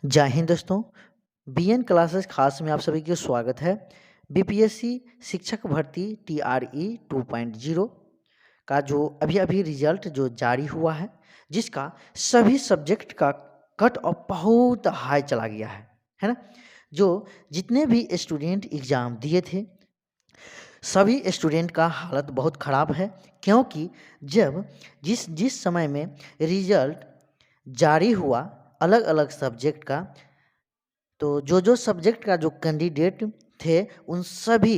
जय हिंद दोस्तों। BN classes खास में आप सभी का स्वागत है। बीपीएससी शिक्षक भर्ती टीआरई 2.0 का जो अभी रिजल्ट जो जारी हुआ है, जिसका सभी सब्जेक्ट का कट ऑफ बहुत हाई चला गया है ना। जो जितने भी स्टूडेंट एग्ज़ाम दिए थे, सभी स्टूडेंट का हालत बहुत ख़राब है, क्योंकि जब जिस जिस समय में रिजल्ट जारी हुआ अलग अलग सब्जेक्ट का, तो जो सब्जेक्ट का जो कैंडिडेट थे उन सभी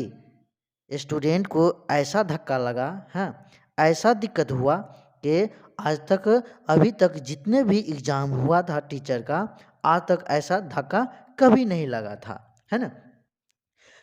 स्टूडेंट को ऐसा धक्का लगा, हाँ, ऐसा दिक्कत हुआ कि आज तक अभी तक जितने भी एग्ज़ाम हुआ था टीचर का, आज तक ऐसा धक्का कभी नहीं लगा था, है ना।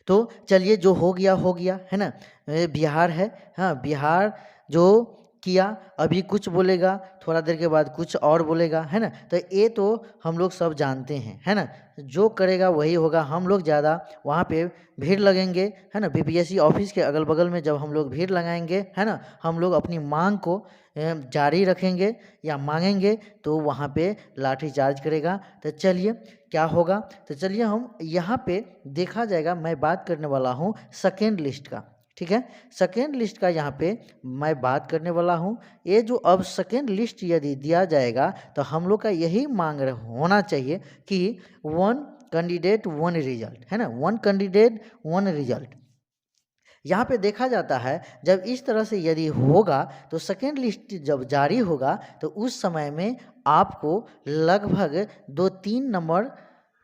तो चलिए, जो हो गया है ना। बिहार है, हाँ, बिहार जो किया अभी कुछ बोलेगा, थोड़ा देर के बाद कुछ और बोलेगा, है ना। तो ये तो हम लोग सब जानते हैं, है ना। जो करेगा वही होगा। हम लोग ज़्यादा वहाँ पे भीड़ लगेंगे, है ना। बीपीएससी ऑफिस के अगल बगल में जब हम लोग भीड़ लगाएंगे, है ना, हम लोग अपनी मांग को जारी रखेंगे या मांगेंगे, तो वहाँ पे लाठी चार्ज करेगा। तो चलिए क्या होगा, तो चलिए हम यहाँ पे देखा जाएगा। मैं बात करने वाला हूँ सेकेंड लिस्ट का, ठीक है। सेकेंड लिस्ट का यहाँ पे मैं बात करने वाला हूँ। ये जो अब सेकेंड लिस्ट यदि दिया जाएगा, तो हम लोग का यही मांग होना चाहिए कि वन कैंडिडेट वन रिजल्ट, है ना, वन कैंडिडेट वन रिजल्ट। यहाँ पे देखा जाता है, जब इस तरह से यदि होगा, तो सेकेंड लिस्ट जब जारी होगा, तो उस समय में आपको लगभग 2-3 नंबर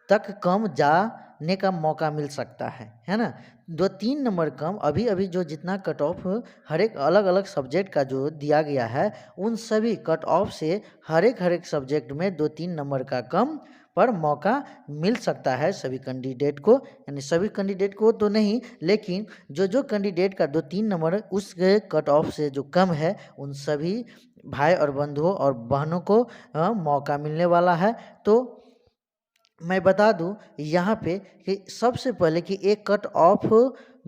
तक कम जाने का मौका मिल सकता है ना। 2-3 नंबर कम। अभी जो जितना कट ऑफ हर एक अलग अलग सब्जेक्ट का जो दिया गया है, उन सभी कट ऑफ से हर एक सब्जेक्ट में 2-3 नंबर का कम पर मौका मिल सकता है सभी कैंडिडेट को। यानी सभी कैंडिडेट को तो नहीं, लेकिन जो कैंडिडेट का 2-3 नंबर उस कट ऑफ से जो कम है, उन सभी भाई और बंधुओं और बहनों को मौका मिलने वाला है। तो मैं बता दूं यहाँ पे कि सबसे पहले कि एक कट ऑफ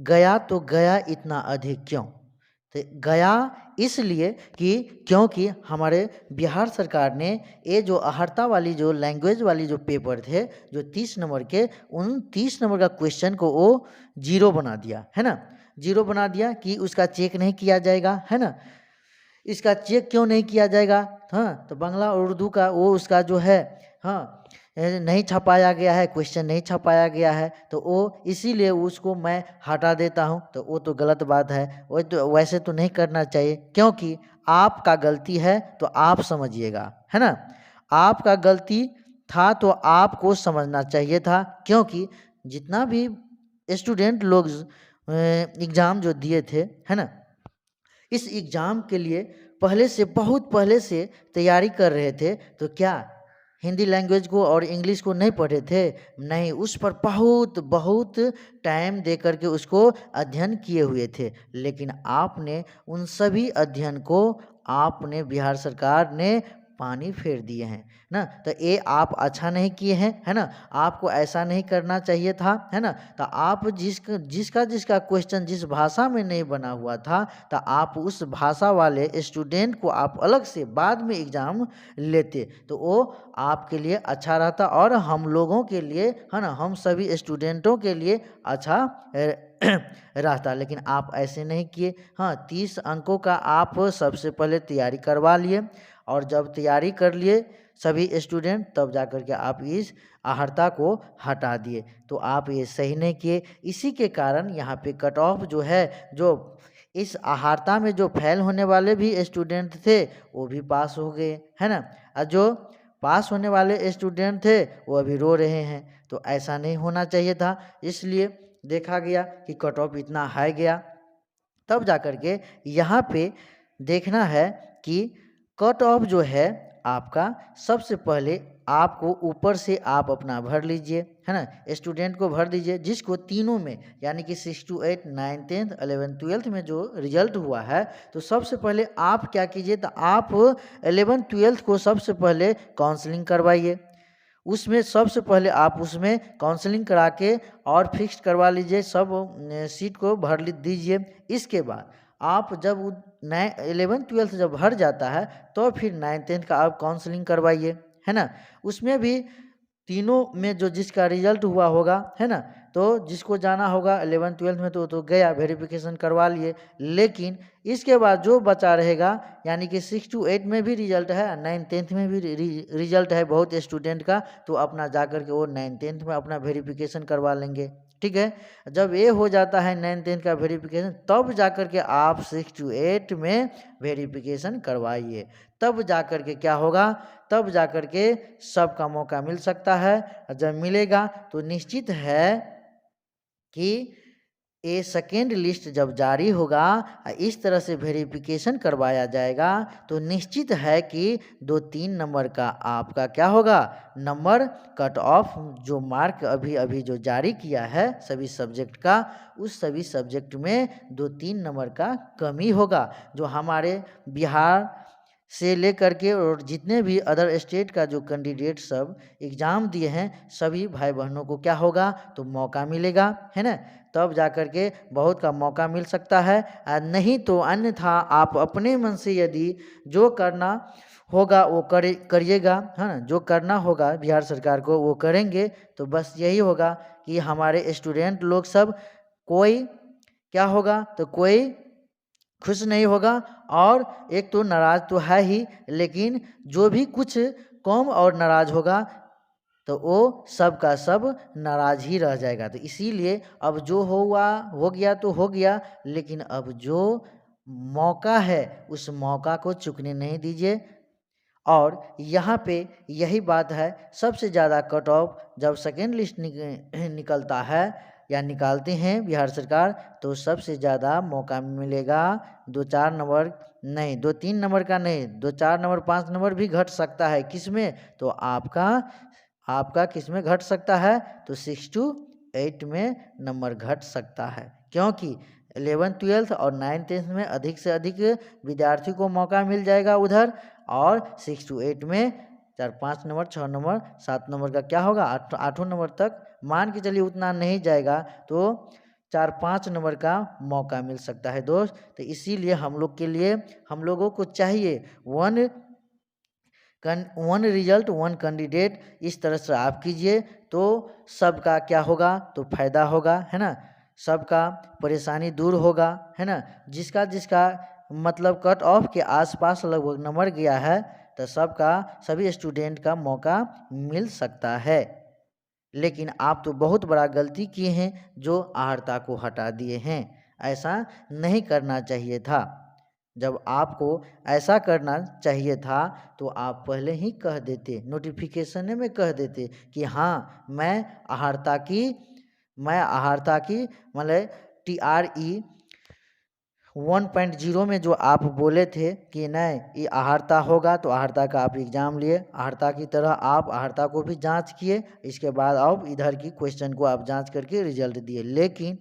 गया, तो गया इतना अधिक क्यों? तो गया इसलिए कि क्योंकि हमारे बिहार सरकार ने ये जो अहर्ता वाली जो लैंग्वेज वाली जो पेपर थे, जो 30 नंबर के, उन 30 नंबर का क्वेश्चन को वो जीरो बना दिया, है ना। जीरो बना दिया कि उसका चेक नहीं किया जाएगा, है ना। इसका चेक क्यों नहीं किया जाएगा? हाँ, तो बांग्ला और उर्दू का वो उसका जो है, हाँ, नहीं छपाया गया है, क्वेश्चन नहीं छपाया गया है, तो वो इसीलिए उसको मैं हटा देता हूँ। तो वो तो गलत बात है, वो तो वैसे तो नहीं करना चाहिए, क्योंकि आपका गलती है तो आप समझिएगा, है ना। आपका गलती था तो आपको समझना चाहिए था, क्योंकि जितना भी स्टूडेंट लोग एग्ज़ाम जो दिए थे, है ना, इस एग्ज़ाम के लिए पहले से, बहुत पहले से तैयारी कर रहे थे। तो क्या हिंदी लैंग्वेज को और इंग्लिश को नहीं पढ़े थे? नहीं, उस पर बहुत बहुत टाइम दे कर के उसको अध्ययन किए हुए थे। लेकिन आपने उन सभी अध्ययन को, आपने बिहार सरकार ने पानी फेर दिए हैं ना। तो ये आप अच्छा नहीं किए हैं, है ना। आपको ऐसा नहीं करना चाहिए था, है ना। तो आप जिसका क्वेश्चन जिस भाषा में नहीं बना हुआ था, तो आप उस भाषा वाले स्टूडेंट को आप अलग से बाद में एग्ज़ाम लेते, तो वो आपके लिए अच्छा रहता और हम लोगों के लिए, है ना, हम सभी स्टूडेंटों के लिए अच्छा रहता। लेकिन आप ऐसे नहीं किए। हाँ, 30 अंकों का आप सबसे पहले तैयारी करवा लिए, और जब तैयारी कर लिए सभी स्टूडेंट, तब जा कर के आप इस आहर्ता को हटा दिए। तो आप ये सही नहीं किए। इसी के कारण यहाँ पे कट ऑफ जो है, जो इस आहर्ता में जो फेल होने वाले भी स्टूडेंट थे, वो भी पास हो गए, है ना। और जो पास होने वाले स्टूडेंट थे, वो अभी रो रहे हैं। तो ऐसा नहीं होना चाहिए था, इसलिए देखा गया कि कट ऑफ इतना हाई गया। तब जा कर के यहाँ पे देखना है कि कट ऑफ जो है आपका, सबसे पहले आपको ऊपर से आप अपना भर लीजिए, है ना। स्टूडेंट को भर दीजिए जिसको तीनों में, यानी कि 6 to 8, 9, 10, 11, 12 में जो रिजल्ट हुआ है, तो सबसे पहले आप क्या कीजिए, तो आप 11, 12 को सबसे पहले काउंसलिंग करवाइए। उसमें सबसे पहले आप उसमें काउंसलिंग करा के और फिक्स करवा लीजिए, सब सीट को भर दीजिए। इसके बाद आप जब 11, 12 जब भर जाता है, तो फिर 9, 10 का आप काउंसलिंग करवाइए, है ना। उसमें भी तीनों में जो जिसका रिजल्ट हुआ होगा, है ना, तो जिसको जाना होगा 11th-12th में तो गया, वेरिफिकेशन करवा लिए। लेकिन इसके बाद जो बचा रहेगा, यानी कि 6 to 8 में भी रिजल्ट है, 9th-10th में भी रिजल्ट है बहुत स्टूडेंट का, तो अपना जा कर के वो 9th-10th में अपना वेरिफिकेशन करवा लेंगे। ठीक है, जब ये हो जाता है 9th-10th का वेरिफिकेशन, तब जा कर के आप 6 to 8 में वेरिफिकेशन करवाइए। तब जा कर के क्या होगा, तब जा कर के सबका मौका मिल सकता है। जब मिलेगा तो निश्चित है कि ये सेकेंड लिस्ट जब जारी होगा, इस तरह से वेरिफिकेशन करवाया जाएगा, तो निश्चित है कि 2-3 नंबर का आपका क्या होगा, नंबर कट ऑफ, जो मार्क अभी अभी जो जारी किया है सभी सब्जेक्ट का, उस सभी सब्जेक्ट में 2-3 नंबर का कमी होगा। जो हमारे बिहार से लेकर के और जितने भी अदर स्टेट का जो कैंडिडेट सब एग्ज़ाम दिए हैं, सभी भाई बहनों को क्या होगा, तो मौका मिलेगा, है ना। तब जा कर के बहुत का मौका मिल सकता है। नहीं तो अन्यथा आप अपने मन से यदि जो करना होगा वो करिएगा, है ना, जो करना होगा बिहार सरकार को वो करेंगे, तो बस यही होगा कि हमारे स्टूडेंट लोग सब, कोई क्या होगा, तो कोई खुश नहीं होगा, और एक तो नाराज़ तो है ही, लेकिन जो भी कुछ कम और नाराज़ होगा तो वो सब का सब नाराज़ ही रह जाएगा। तो इसीलिए अब जो हुआ हो गया तो हो गया, लेकिन अब जो मौका है उस मौका को चूकने नहीं दीजिए। और यहाँ पे यही बात है, सबसे ज़्यादा कट ऑफ जब सेकेंड लिस्ट निकलता है या निकालते हैं बिहार सरकार, तो सबसे ज़्यादा मौका मिलेगा 2-4 नंबर, नहीं 2-3 नंबर का नहीं, 2-4 नंबर 5 नंबर भी घट सकता है। किस में, तो आपका किस में घट सकता है, तो 6 to 8 में नंबर घट सकता है। क्योंकि 11th-12th और 9th-10th में अधिक से अधिक विद्यार्थी को मौका मिल जाएगा उधर, और 6 to 8 में 4-5 नंबर, 6 नंबर, 7 नंबर का क्या होगा, 8वां नंबर तक मान के चलिए, उतना नहीं जाएगा तो 4-5 नंबर का मौका मिल सकता है दोस्त। तो इसीलिए हम लोग के लिए, हम लोगों को चाहिए वन रिजल्ट वन कैंडिडेट, इस तरह से आप कीजिए तो सबका क्या होगा, तो फायदा होगा, है ना, सबका परेशानी दूर होगा, है ना। जिसका जिसका मतलब कट ऑफ के आसपास लगभग नंबर गया है, तो सबका, सभी स्टूडेंट का मौका मिल सकता है। लेकिन आप तो बहुत बड़ा गलती किए हैं जो आहर्ता को हटा दिए हैं। ऐसा नहीं करना चाहिए था। जब आपको ऐसा करना चाहिए था तो आप पहले ही कह देते, नोटिफिकेशन में कह देते कि हाँ मैं आहर्ता की मतलब TRE 1.0 में जो आप बोले थे कि नहीं ये आहर्ता होगा, तो आहर्ता का आप एग्ज़ाम लिए, आहर्ता की तरह आप आहर्ता को भी जांच किए, इसके बाद आप इधर की क्वेश्चन को आप जांच करके रिजल्ट दिए। लेकिन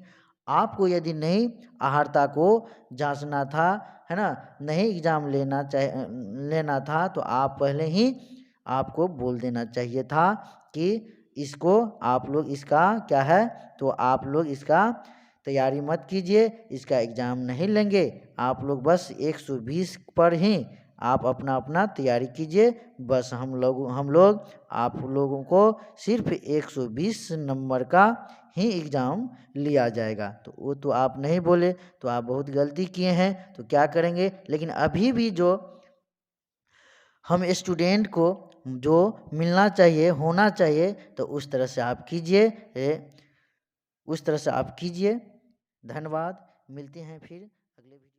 आपको यदि नहीं आहर्ता को जांचना था, है ना, नहीं एग्ज़ाम लेना था, तो आप पहले ही आपको बोल देना चाहिए था कि इसको आप लोग, इसका क्या है, तो आप लोग इसका तैयारी मत कीजिए, इसका एग्ज़ाम नहीं लेंगे, आप लोग बस 120 पर ही आप अपना अपना तैयारी कीजिए। बस हम लोग आप लोगों को सिर्फ 120 नंबर का ही एग्ज़ाम लिया जाएगा। तो वो तो आप नहीं बोले, तो आप बहुत गलती किए हैं, तो क्या करेंगे। लेकिन अभी भी जो हम स्टूडेंट को जो मिलना चाहिए, होना चाहिए, तो उस तरह से आप कीजिए, उस तरह से आप कीजिए। धन्यवाद, मिलते हैं फिर अगले वीडियो।